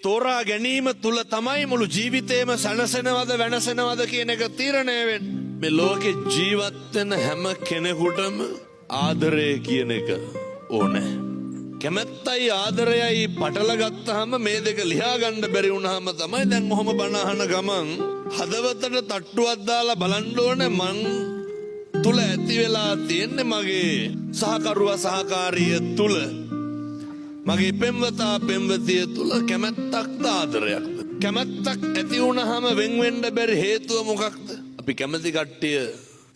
තෝරා ගැනීම තුල තමයි මුළු ජීවිතේම සැනසෙනවද වෙනසෙනවද කියන එක තීරණය වෙන්නේ. මේ ලෝකේ ජීවත් වෙන හැම කෙනෙකුටම ආදරය කියන එක ඕනේ. කැමැත්තයි ආදරයයි පටල ගත්තාම මේ දෙක ලියා ගන්න බැරි වුණාම තමයි දැන් ඔහොම බණ අහන ගමන් හදවතට තට්ටුවක් දාලා බලන්න ඕනේ මං තුල ඇති වෙලා තියෙන්නේ මගේ සහකරුවා සහකාරිය තුල මගේ පෙම්වතා පෙම්වතිය තුල කැමැත්තක්ද ආදරයක්ද? කැමැත්තක් ඇති වුණාම වෙන් වෙන්න බැරි හේතුව මොකක්ද? අපි කැමැති කට්ටිය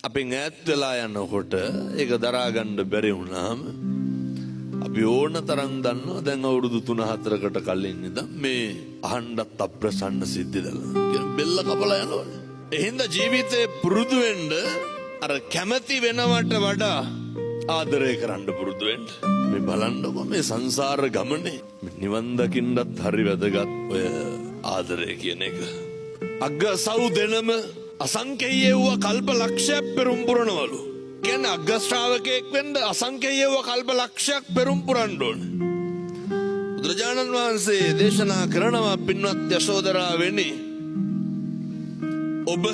අපෙන් ඈත් වෙලා යනකොට ඒක දරා ගන්න බැරි වුණාම අපි ඕන තරම් දන්නවා දැන් අවුරුදු 3-4කට කලින් ඉඳන් මේ අහන්නත් අප්‍රසන්න සිද්ධිදල කියන බෙල්ල කපලා යනවනේ. එහෙනම් ජීවිතේ පුරුදු වෙන්න අර කැමැති වෙනවට වඩා ආදරය කරන්න පුරුදු වෙන්න. මේ බලන්නකො මේ සංසාර ගමනේ නිවන් දකින්නත් හරි වැදගත් ඔය ආදරය කියන එක. අග්ගසව් දෙනම අසංකේය වූ කල්ප ලක්ෂයක් පෙරම් පුරනවලු. කියන්නේ අග්ග ශ්‍රාවකයෙක් වෙන්න අසංකේය වූ කල්ප ලක්ෂයක් පෙරම් පුරන්න ඕනේ. බුදුරජාණන් වහන්සේ දේශනා කරනවා පින්වත් යශෝදරාවෙනි ඔබ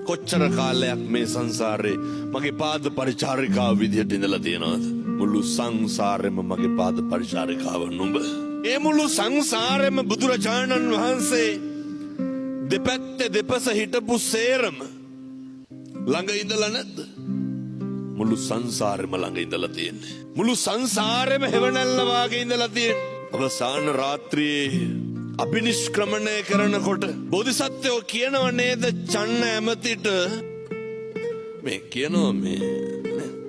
කොච්චර කාලයක් මේ සංසාරේ මගේ පාද පරිචාරිකාව විදිහට ඉඳලා තියෙනවද? මුළු සංසාරෙම මගේ පාද පරිචාරිකාව නුඹ. ඒ මුළු සංසාරෙම බුදුරජාණන් වහන්සේ දෙපැත්තේ දෙපස හිටපු සේරම ළඟ ඉඳලා නැද්ද? මුළු සංසාරෙම ළඟ ඉඳලා තියෙන්නේ. මුළු සංසාරෙම හැවණැල්ල වාගේ ඉඳලා තියෙන්නේ. අවසාන රාත්‍රියේ අභිනිෂ්ක්‍රමණය කරනකොට බෝධිසත්වයෝ කියනව නේද චන්න ඇමතිට මේ කියනවා මේ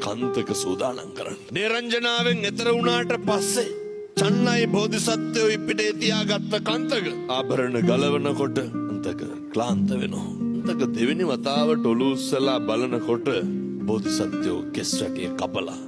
කන්තක සූදානම් කරන්න. නිරංජනාවෙන් එතර වුණාට පස්සේ චන්නයි බෝධිසත්වයෝ ඉපිටේ තියාගත්ත කන්තක ආභරණ ගලවනකොට කන්තක ක්ලාන්ත වෙනවා. කන්තක දෙවෙනි වතාවට ඔලුව උස්සලා බලනකොට බෝධිසත්වයෝ කෙස් වැටිය කපලා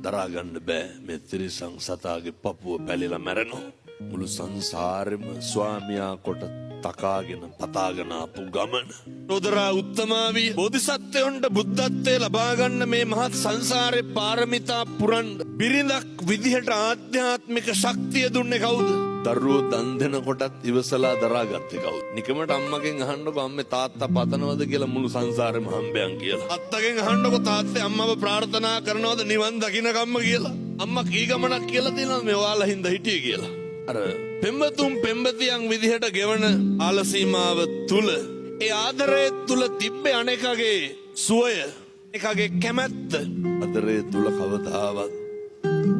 දරා ගන්න බෑ මේ තිරිසං සතාගේ පපුව පැලිලා මැරෙනවා. මුළු සංසාරෙම ස්වාමියා කොට තකාගෙන පතාගෙන ආපු ගමන. යශෝදරා උත්තමාවිය බෝධිසත්වයන්ට බුද්ධත්වයේ ලබා ගන්න මේ මහත් සංසාරේ පාරමිතා පුරන්න බිරිඳක් විදිහට ආධ්‍යාත්මික ශක්තිය දුන්නේ කවුද? දරුවෝ දන් දෙනකොටත් ඉවසලා දරාගත්තේ කවුද? නිකමට අම්මගෙන් අහන්නකො අම්මේ තාත්තා පතනවද කියලා මුළු සංසාරෙම හම්බයන් කියලා. අත්තගෙන් අහන්නකො තාත්තේ අම්මව ප්‍රාර්ථනා කරනවද නිවන් දකින්නකම්ම කියලා. අම්මා කී ගමනක් කියලා දෙනවා මේ ඔයාලා හින්දා හිටියේ කියලා. අර පෙම්වතුන් පෙම්වතියන් විදිහට ගෙවන ආලසීමාව තුල ඒ ආදරය තුල තිබ්බේ අනේකගේ සුවය එකගේ කැමැත්ත. ආදරය තුල කවදාවත්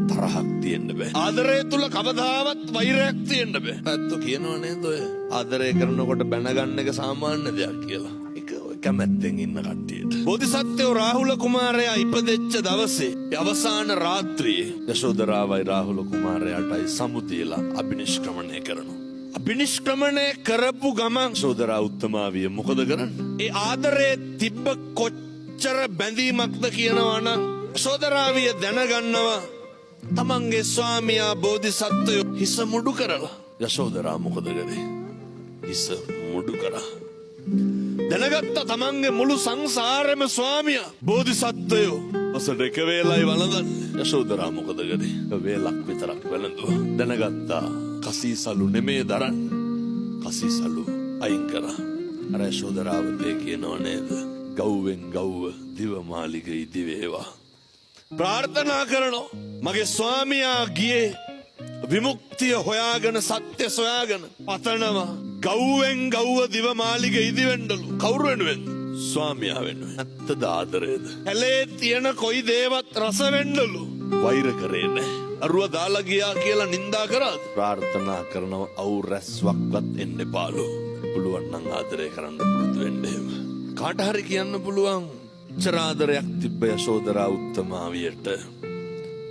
තරහක් තියෙන්න බෑ. ආදරය තුල කවදාවත් වෛරයක් තියෙන්න බෑ. ඇත්තෝ කියනවා නේද ඔය ආදරය කරනකොට බැනගන්න එක සාමාන්‍ය දෙයක් කියලා. ඒක ඔය කැමැත්තෙන් ඉන්න කට්ටියට. බෝධිසත්වෝ රාහුල කුමාරයා ඉපදෙච්ච දවසේ අවසාන රාත්‍රියේ යශෝදරාවයි රාහුල කුමාරයාටයි සමුතියලා අභිනිෂ්ක්‍රමණය කරනවා. අභිනිෂ්ක්‍රමණය කරපු ගමන් යශෝදරා උත්තමාවිය මොකද කරන්නේ? ඒ ආදරේ තිබ්බ කොච්චර බැඳීමක්ද කියනවා නම් යශෝදරාවිය දැනගන්නවා තමන්ගේ ස්වාමියා බෝධිසත්වයෝ හිස මුඩු කරලා. යශෝදරා මොකද කරේ? හිස මුඩු කරා. දැනගත්ත තමන්ගේ මුළු සංසාරෙම ස්වාමියා බෝධිසත්වයෝ ඔසට එක වේලයි වළඳන්නේ. යශෝදරා මොකද කරේ? වේලක් විතරක් වළඳුවා. දැනගත්තා කසීසලු නෙමේ දරන්න. කසීසලු අයින් කරා. අර යශෝදරාවතේ කියනෝ නේද? ගව්වෙන් ගව්ව දිවමාලිග ඉදි වේවා. ප්‍රාර්ථනා කරනවා මගේ ස්වාමියා ගියේ විමුක්තිය හොයාගෙන සත්‍ය සොයාගෙන පතනවා ගව්වෙන් ගව්ව දිවමාලිග ඉදි වෙන්නලු. කවුරු වෙනුවෙන්ද? ස්වාමියා වෙනුවෙන්. ඇත්තද ආදරේද? ඇලේ තියෙන කොයි දේවත් රස වෙන්නලු. වෛර කරේ නැහැ. අරුව දාලා ගියා කියලා නින්දා කරාද? ප්‍රාර්ථනා කරනවා අවු රැස්වක්වත් එන්න එපාලු. පුළුවන් නම් ආදරය කරන්න පුරුදු වෙන්න එහෙම. කාට හරි කියන්න පුළුවන් චරාදරයක් තිබ්බ යශෝදරා උත්තමාවියට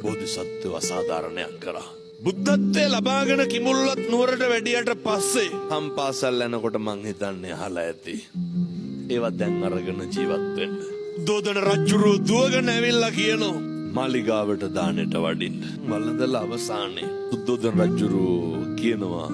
බෝධිසත්ව අසාධාරණයක් කරා. බුද්ධත්වයේ ලබාගෙන කිමුල්වත් නුවරට වැඩියට පස්සේ හම්පාසල් යනකොට මං හිතන්නේ අහලා ඇති. ඒවත් දැන් අරගෙන ජීවත් වෙන්න. දෝදන රජුරෝ දුවගෙන ඇවිල්ලා කියනවා මාලිගාවට දානෙට වඩින්න. වළඳලා අවසානයේ සුද්ධෝදන රජුරෝ කියනවා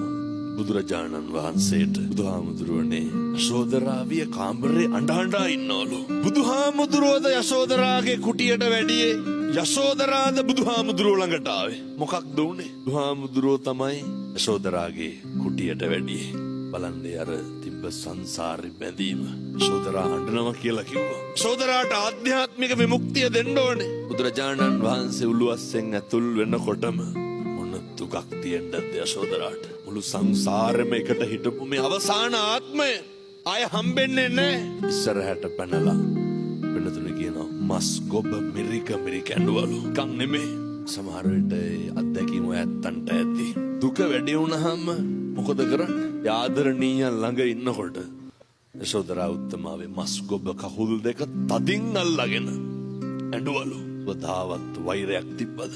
බුදුරජාණන් වහන්සේට බුදුහාමුදුරුවනේ යශෝදරාවිය කාමරේ අඬ ඉන්නවලු. බුදුහාමුදුරුවෝද යශෝදරාගේ කුටියට වැඩියේ යශෝදරාද බුදුහාමුදුරුවෝ ළඟට ආවේ. මොකක්ද උනේ? බුදුහාමුදුරුවෝ තමයි යශෝදරාගේ කුටියට වැඩි. බලන්නේ අර තිබ්බ සංසාරේ බැඳීම. සෝදරා හඬනවා කියලා කිව්වා. සෝදරාට ආධ්‍යාත්මික විමුක්තිය දෙන්න ඕනේ. බුදුරජාණන් වහන්සේ උළුවස්සෙන් ඇතුල් වෙනකොටම මොන දුකක් තියෙන්නද යශෝදරාට. මුළු සංසාරෙම එකට හිටපු මේ අවසාන ආත්මය ආය හම්බෙන්නේ නැහැ. ඉස්සරහට පැනලා වෙනතුනේ කියනවා මස් ගොබ මිරික ඇඬවලු. කන් නෙමෙයි. සමහර විට අත්දැකීම ඇත්තන්ට ඇති. දුක වැඩි වුණාම මොකද කරන්නේ? ආදරණීයන් ළඟ ඉන්නකොට යශෝදරා උත්තමාවේ මස් ගොබ කහුල් දෙක තදින් අල්ලගෙන ඇඬවලු. කවදාවත් වෛරයක් තිබ්බද?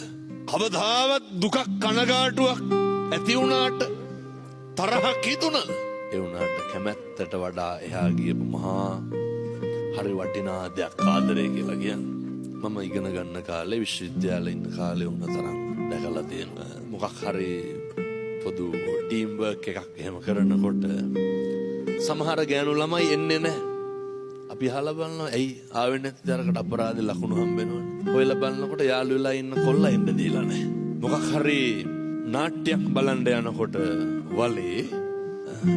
කවදාවත් දුකක් කනගාටුවක් ඇති වුණාට තරහක් හිතුණද? ඒ වුණාට කැමැත්තට වඩා එහා ගියපු මහා හරි වටිනා දෙයක් ආදරය කියලා කියන්නේ. මම ඉගෙන ගන්න කාලේ විශ්වවිද්‍යාලේ ඉන්න කාලේ වුණ තරම් දැකලා තියෙන මොකක් හරි පොදු ටීම් වර්ක් එකක් එහෙම කරනකොට සමහර ගෑනු ළමයි එන්නේ නැහැ. අපි අහලා බලනවා ඇයි ආවෙ නැති දරකට අපරාධ ලකුණු හම්බෙනවනේ. ඔයලා බලනකොට යාළු වෙලා ඉන්න කොල්ලා එන්න දීලා නැහැ. මොකක් හරි නාට්‍යයක් බලන්න යනකොට වලේ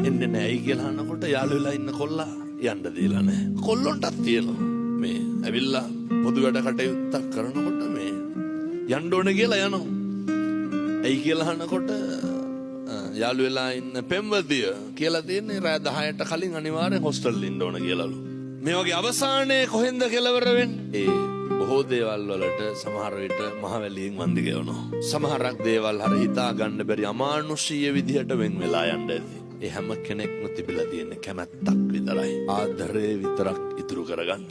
එන්නේ නැහැ කියලා අහනකොට යාළු වෙලා ඉන්න කොල්ලා යන්න දීලා නැහැ. කොල්ලොන්ටත් තියෙනවා මේ ඇවිල්ලා පොදු වැඩ කටයුත්තක් කරනකොට මේ යන්න ඕනේ කියලා යනවා. ඇයි කියලා අහනකොට යාළු වෙලා ඉන්න පෙම්වතිය කියලා තියෙන්නේ රෑ 10ට කලින් අනිවාර්යෙන් හොස්ටල් ඉන්න ඕන කියලාලු. මේ වගේ අවසානයේ කොහෙන්ද කෙලවර වෙන්නේ? ඒ බොහෝ දේවල් වලට සමහර විට මහවැලියෙන් වන්දි ගෙවනවා. සමහරක් දේවල් හරි හිතා ගන්න බැරි අමානුෂීය විදිහට වෙන් වෙලා යන්න ඇති. ඒ හැම කෙනෙක්ම තිබිලා තියෙන කැමැත්තක් විතරයි. ආදරේ විතරක් ඉතුරු කරගන්න.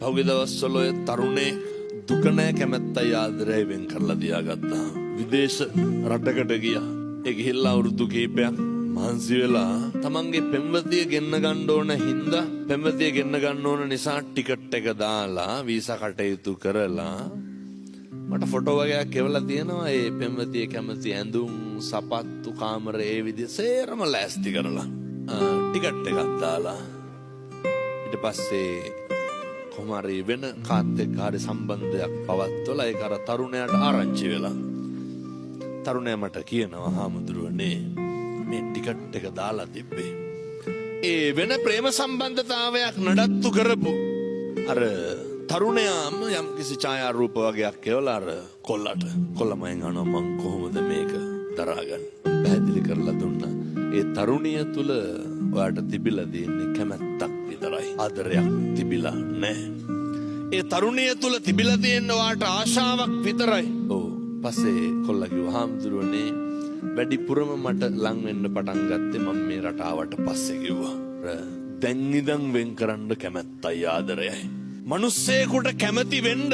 පහුගිය දවස්වල ඔය තරුණේ දුක නැ කැමැත්තයි ආදරේ වෙන් කරලා තියාගත්තා. විදේශ රටකට ගියා. ඒ ගිහිල්ලා අවුරුදු කීපයක් මහන්සි වෙලා තමන්ගේ පෙම්වතිය ගෙන්න ගන්න ඕන හින්දා පෙම්වතිය ගෙන්න ගන්න ඕන නිසා ටිකට් එක දාලා වීසා කටයුතු කරලා මට ෆොටෝ වගේක් එවලා තියෙනවා. ඒ පෙම්වතිය කැමති ඇඳුම් සපත්තු කාමරේ ඒ විදිහ සේරම ලෑස්ති කරලා ටිකට් එකක් දාලා ඊට පස්සේ කොහොමරි වෙන කාත් එක්ක හරි සම්බන්ධයක් පවත්වලා ඒක අර තරුණයාට ආරංචි වෙලා තරුණයා මට කියනවා හාමුදුරුවනේ මේ ටිකට් එක දාලා තිබ්බේ ඒ වෙන ප්‍රේම සම්බන්ධතාවයක් නඩත්තු කරපු අර තරුණයාම යම් කිසි ඡායාරූප වගේක් එවලා අර කොල්ලමෙන් අහනවා මං කොහොමද මේක දරාගන්නේ පැහැදිලි කරලා දුන්නා. ඒ තරුණිය තුල ඔයාට තිබිලා තියෙන්නේ කැමැත්තක් විතරයි. ආදරයක් තිබිලා නැහැ. ඒ තරුණිය තුල තිබිලා තියෙන ඔයාට ආශාවක් විතරයි. ඔව්. පස්සේ කොල්ලා කිව්වා හාමුදුරුවනේ වැඩිපුරම මට ලං වෙන්න පටන් ගත්තේ මම මේ රට ආවට පස්සේ කිව්වා. දැන් ඉඳන් වෙන් කරන්න කැමැත්තයි ආදරයයි. මිනිස්සෙකුට කැමති වෙන්න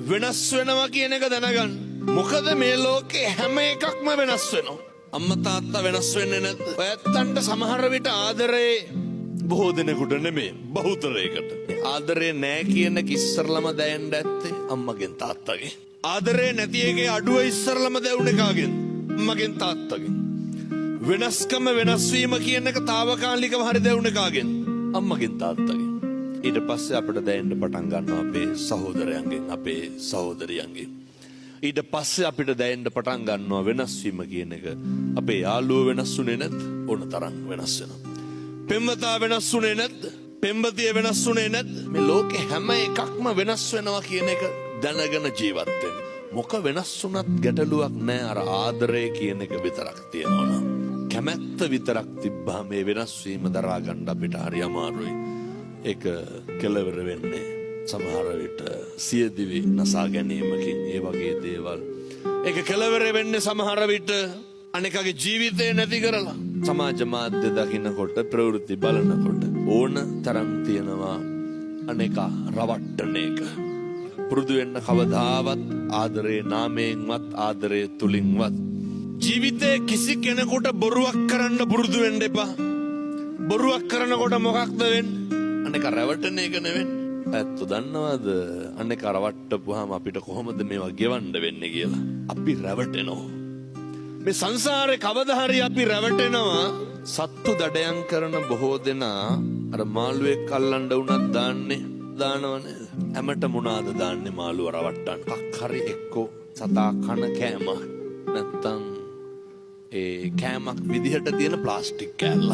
වෙනස් වෙනවා කියන එක දැනගන්න. මොකද මේ ලෝකේ හැම එකක්ම වෙනස් වෙනවා. අම්මා තාත්තා වෙනස් වෙන්නේ නැද්ද? ඔයත්තන්ට සමහර විට ආදරේ බොහෝ දෙනෙකුට නෙමෙයි බහුතරයකට. ආදරේ නැහැ කියන කිස්සරලම දැනෙන්න ඇත්තේ අම්මගෙන් තාත්තගෙන්. ආදරේ නැති එකේ අඩුව ඉස්සරලම දැවුනේ කාගෙන්? අම්මගෙන් තාත්තගෙන්. වෙනස්කම වෙනස් වීම කියන එක తాවකාලිකව හරි දැවුනේ කාගෙන්? අම්මගෙන් තාත්තගෙන්. ඊට පස්සේ අපිට දැනෙන්න පටන් ගන්නවා අපේ සහෝදරයන්ගෙන් අපේ සහෝදරියන්ගෙන්. ඊට පස්සේ අපිට දැනෙන්න පටන් ගන්නවා වෙනස් වීම කියන එක අපේ යාළුවෝ වෙනස් වුනේ නැද්ද? ඕන තරම් වෙනස් වෙනවා. පෙම්වතා වෙනස් වුනේ නැද්ද? පෙම්වතිය වෙනස් වුනේ නැද්ද? මේ ලෝකේ හැම එකක්ම වෙනස් වෙනවා කියන එක දැනගෙන ජීවත් වෙන්න. මොක වෙනස් වුණත් ගැටලුවක් නෑ. අර ආදරය කියන එක විතරක් තියෙනවා නම් කැමැත්ත විතරක් තිබ්බා මේ වෙනස් වීම දරා ගන්න අපිට හරි අමාරුයි. ඒක කෙලවර වෙන්නේ සමහර විට සියදිවි නසා ගැනීමකින් ඒ වගේ දේවල්. ඒක කෙලවර වෙන්නේ සමහර විට අනෙකගේ ජීවිතේ නැති කරලා. සමාජ මාධ්‍ය දකින්නකොට ප්‍රවෘත්ති බලනකොට ඕන තරම් තියෙනවා අනෙක රවට්ටන එක. පුරුදු වෙන්න කවදාවත් ආදරේ නාමයෙන්වත් ආදරේ තුලින්වත් ජීවිතේ කිසි කෙනෙකුට බොරුවක් කරන්න පුරුදු වෙන්න එපා. බොරුවක් කරනකොට මොකක්ද වෙන්නේ? අනෙක රැවටන එක නෙවෙයි. ඇත්ත දන්නවද අනෙක රවට්ටපුවාම අපිට කොහොමද මේවා ගෙවන්න වෙන්නේ කියලා? අපි රැවටෙනවා. මේ සංසාරේ කවදා හරි අපි රැවටෙනවා. සත්තු දඩයන් කරන බොහෝ දෙනා අර මාළුවෙක් අල්ලන්න උනත් දානවනේ. හැමත මොනවාද දාන්නේ මාළුව රවට්ටන්න? කක් හරි එක්කෝ සතා කන කෑම නැත්තම් ඒ කෑමක් විදිහට තියෙන ප්ලාස්ටික් කෑල්ල.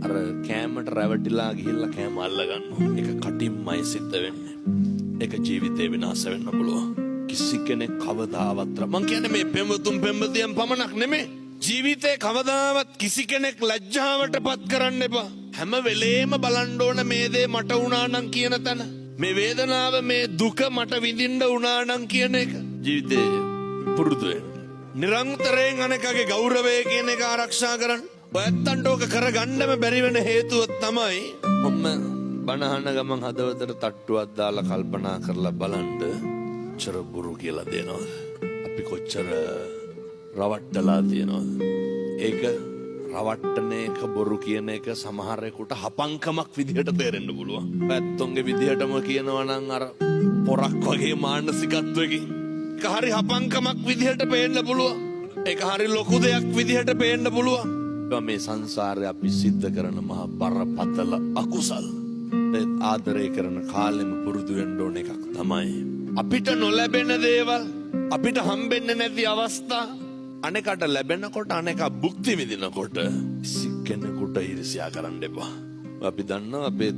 අර කෑමට රැවටිලා ගිහිල්ලා කෑම අල්ලගන්නවා. ඒක කටින්මයි සිද්ධ වෙන්නේ. ඒක ජීවිතේ විනාශ වෙන්න පුළුවන්. කිසි කෙනෙක් කවදාවත් මං කියන්නේ මේ පෙම්වතුන් පෙම්වතියන් පමණක් නෙමෙයි. ජීවිතේ කවදාවත් කිසි කෙනෙක් ලැජ්ජාවට පත් කරන්න එපා. හැම වෙලේම බලන්න ඕන මේ දේ මට වුණා නම් කියන තැන. මේ වේදනාව මේ දුක මට විඳින්න වුණා නම් කියන එක. ජීවිතේ පුරුදු වෙන්න. නිරන්තරයෙන් අනෙකගේ ගෞරවය කියන එක ආරක්ෂා කරන්න. ඔයත්තන්ට ඕක කරගන්නම බැරි වෙන හේතුව තමයි ඔන්න බණහන ගමන් හදවතට තට්ටුවක් දාලා කල්පනා කරලා බලන්න කොච්චර බොරු කියලා දෙනවද? අපි කොච්චර රවට්ටලා තියනවද? ඒක රවට්ටන එක බොරු කියන එක සමහරෙකුට හපංකමක් විදිහට තේරෙන්න පුළුවන්. පැත්තොන්ගේ විදිහටම කියනවා නම් අර පොරක් වගේ මානසිකත්වයකින් ඒක හරි හපංකමක් විදිහට පේන්න පුළුවන්. ඒක හරි ලොකු දෙයක් විදිහට පේන්න පුළුවන්. මේ සංසාරේ අපි සිද්ධ කරන මහා බරපතල අකුසල් ආදරය කරන කාලෙම පුරුදු වෙන්න ඕන එකක් තමයි අපිට නොලැබෙන දේවල් අපිට හම්බෙන්නේ නැති අවස්ථා අනෙකට ලැබෙනකොට අනෙක භුක්ති විඳිනකොට කිසි කෙනෙකුට ඊර්ෂ්‍යා කරන්න එපා. අපි දන්නවා අපේ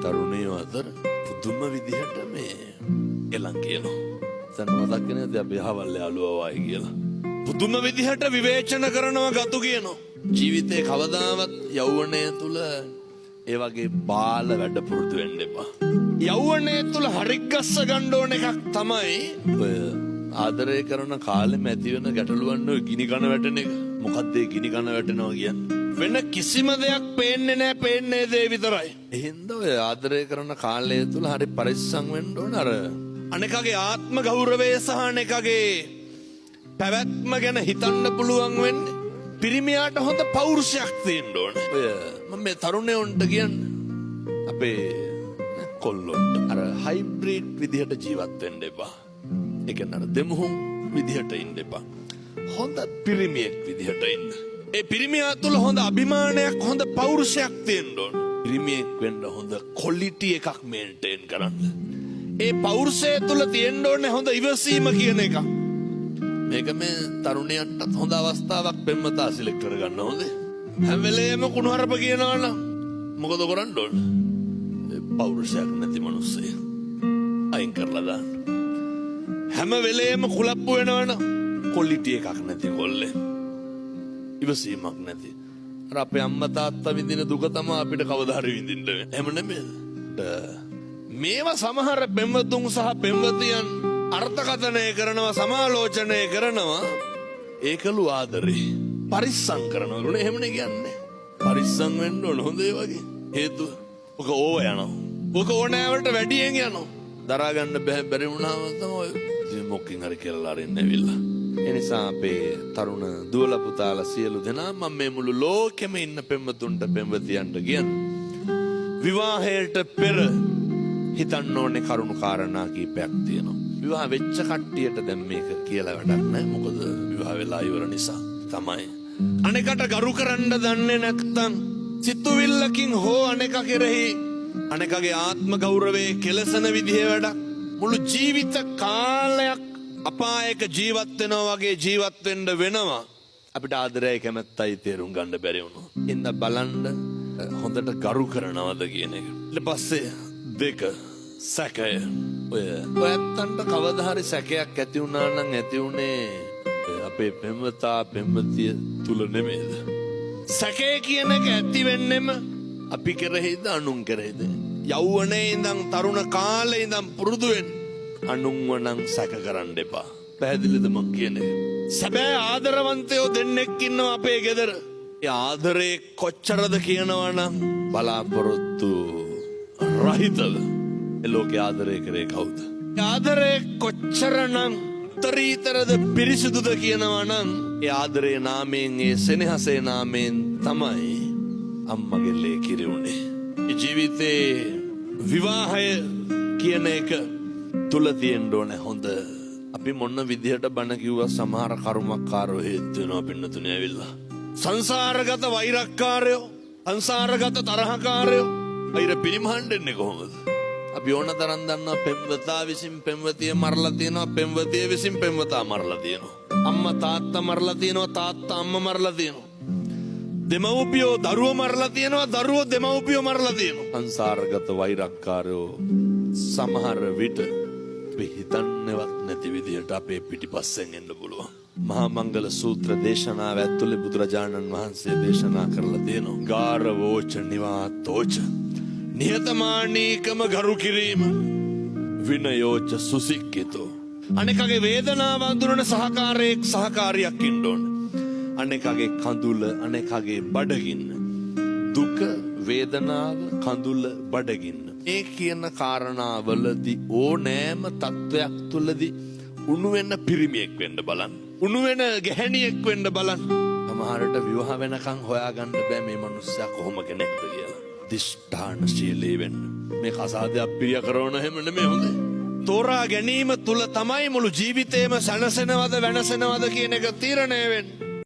තරුණයෝ අතර පුදුම විදිහට මේ එලං කියනවා. දැන් මතක් වෙනද අපි අහවල් යාළුවා වයි කියලා. පුදුම විදිහට විවේචන කරනවා ගතු කියනවා. ජීවිතේ කවදාවත් යෞවනය තුල ඒ වගේ බාල වැඩ පුරුදු වෙන්න එපා. යෞවනය තුල හරික් ගස්ස ගන්න ඕන එකක් තමයි ඔය ආදරය කරන කාලෙම ඇති වෙන ගැටලුවන් ඔය ගිනි කන වැටෙන එක. මොකක්ද ඒ ගිනි කන වැටෙනවා කියන්නේ? වෙන කිසිම දෙයක් පේන්නේ නැහැ, පේන්නේ දේ විතරයි. එහෙනම් ඔය ආදරය කරන කාලය තුල හරි පරිස්සම් වෙන්න ඕන. අර අනෙකගේ ආත්ම ගෞරවය සහ අනෙකගේ පැවැත්ම ගැන හිතන්න පුළුවන් වෙන්නේ පිරිමියාට හොඳ පෞරුෂයක් තියෙන්න ඕන. ඔය මම මේ තරුණයන්ට කියන්නේ අපේ කොල්ලොන්ට අර හයිබ්‍රිඩ් විදිහට ජීවත් වෙන්න එපා. ඒ කියන්නේ අර දෙමුහුම් විදිහට ඉන්න එපා. හොඳ පිරිමියෙක් විදිහට ඉන්න. ඒ පිරිමියා තුල හොඳ අභිමානයක්, හොඳ පෞරුෂයක් තියෙන්න ඕන. පිරිමියෙක් වෙන්න හොඳ ක්වොලිටි එකක් මේන්ටේන් කරන්න. ඒ පෞරුෂය තුල තියෙන්න ඕනේ හොඳ ඉවසීම කියන එක. මේක මේ තරුණයන්ටත් හොඳ අවස්ථාවක් පෙම්වතා සිලෙක්ට් කරගන්න හොඳේ. හැම වෙලේම කුණුහරුප කියනවා නම් මොකද කරන්න ඕන? පෞරුෂයක් නැති මිනිස්සෙ අයින් කරලා දාන්න. හැම වෙලේම කුලප්පු වෙනවනම් ක්වොලිටි එකක් නැති කොල්ලේ. ඉවසීමක් නැති. අර අපේ අම්මා තාත්තා විඳින දුක තමයි අපිට කවදා හරි විඳින්න වෙන්නේ. එහෙම නෙමෙයි. මේවා සමහර පෙම්වතුන් සහ පෙම්වතියන් අර්ථකථනය කරනවා, සමාලෝචනය කරනවා. ඒකලු ආදරේ. පරිස්සම් කරනවා. උනේ එහෙමනේ කියන්නේ. පරිස්සම් වෙන්න ඕන හොඳ ඒ වගේ. හේතුව ඔක ඕව යනවා. ඔක ඕනෑවට වැඩියෙන් යනවා. දරා ගන්න බැරි වුණාම තමයි ඉතින් මොකකින් හරි කියලා අරින්න ඇවිල්ලා. ඒ නිසා අපේ තරුණ දුවල පුතාලා සියලු දෙනා මම මේ මුළු ලෝකෙම ඉන්න පෙම්වතුන්ට පෙම්වතියන්ට කියන්නේ විවාහයට පෙර හිතන්න ඕනේ කරුණු කාරණා කීපයක් තියෙනවා. විවාහ වෙච්ච කට්ටියට දැන් මේක කියලා වැඩක් නැහැ. මොකද විවාහ වෙලා ඉවර නිසා තමයි. අනෙකට ගරු කරන්න දන්නේ නැත්නම් සිතුවිල්ලකින් හෝ අනෙක කෙරෙහි අනෙකගේ ආත්ම ගෞරවයේ කෙලසන විදිහේ වැඩක් මුළු ජීවිත කාලයක් අපායක ජීවත් වෙනවා වගේ ජීවත් වෙන්න වෙනවා. අපිට ආදරයයි කැමැත්තයි තේරුම් ගන්න බැරි වුණා. ඉන්න බලන්න හොඳට ගරු කරනවද කියන එක. ඊට පස්සේ දෙක සැකය. ඔයත්තන්ට කවදා හරි සැකයක් ඇති වුණා නම් ඇති උනේ අපේ පෙම්වතා පෙම්වතිය තුල නෙමෙයිද? සැකය කියන එක ඇති වෙන්නෙම අපි කෙරෙහිද අනුන් කෙරෙහිද? යෞවනයේ ඉඳන් තරුණ කාලේ ඉඳන් පුරුදු වෙන්න අනුන්ව නම් සැක කරන්න එපා. පැහැදිලිද මං කියන්නේ? සැබෑ ආදරවන්තයෝ දෙන්නෙක් ඉන්නවා අපේ ගෙදර. ඒ ආදරේ කොච්චරද කියනවා නම් බලාපොරොත්තු රහිතව. ඒ ලෝකේ ආදරය කරේ කවුද? ආදරේ කොච්චරනම් උත්තරීතරද පිරිසිදුද කියනවා නම් ඒ ආදරේ නාමයෙන් ඒ සෙනෙහසේ නාමයෙන් තමයි අම්මගේ ලේ කිරි උනේ. ඒ ජීවිතේ විවාහය කියන එක තුල තියෙන්න ඕනේ හොඳ. අපි මොන විදිහට බණ කිව්වා සමහර කර්මකාරෝ හේතු වෙනවා පින්නතුනේ ඇවිල්ලා. සංසාරගත වෛරක්කාරයෝ, සංසාරගත තරහකාරයෝ වෛර පිරිමහන්නේ කොහොමද? අපි ඕන තරම් දන්නවා පෙම්වතා විසින් පෙම්වතිය මරලා තියෙනවා, පෙම්වතිය විසින් පෙම්වතා මරලා තියෙනවා. අම්මා තාත්තා මරලා තියෙනවා, තාත්තා අම්මා මරලා තියෙනවා. දෙමව්පියෝ දරුවෝ මරලා තියෙනවා, දරුවෝ දෙමව්පියෝ මරලා තියෙනවා. සංසාරගත වෛරක්කාරයෝ සමහර විට අපි හිතන්නේවත් නැති විදියට අපේ පිටිපස්සෙන් එන්න පුළුවන්. මහා මංගල සූත්‍ර දේශනාව ඇතුලේ බුදුරජාණන් වහන්සේ දේශනා කරලා තියෙනවා. ගාරවෝච නිවාතෝච, නිහතමානීකම ගරු කිරීම, විනයෝච සුසික්කිතෝ. අනෙකගේ වේදනාව අඳුරන සහකාරයෙක් සහකාරියක් ඉන්න ඕන. අනෙකගේ කඳුල, අනෙකගේ බඩගින්න. දුක, වේදනාව, කඳුල, බඩගින්න. මේ කියන කාරණාවලදී ඕනෑම තත්වයක් තුලදී උණු වෙන පිරිමියෙක් වෙන්න බලන්න. උණු වෙන ගැහැණියෙක් වෙන්න බලන්න. සමහරට විවාහ වෙනකන් හොයාගන්න බෑ මේ මිනිස්සයා කොහොම කෙනෙක්ද කියලා. දිෂ්ඨානශීලී වෙන්න. මේ කසාදයක් පිරිය කරන හැම නෙමෙයි හොඳේ. තෝරා ගැනීම තුල තමයි මුළු ජීවිතේම සැනසෙනවද වෙනසෙනවද කියන එක තීරණය වෙන්නේ.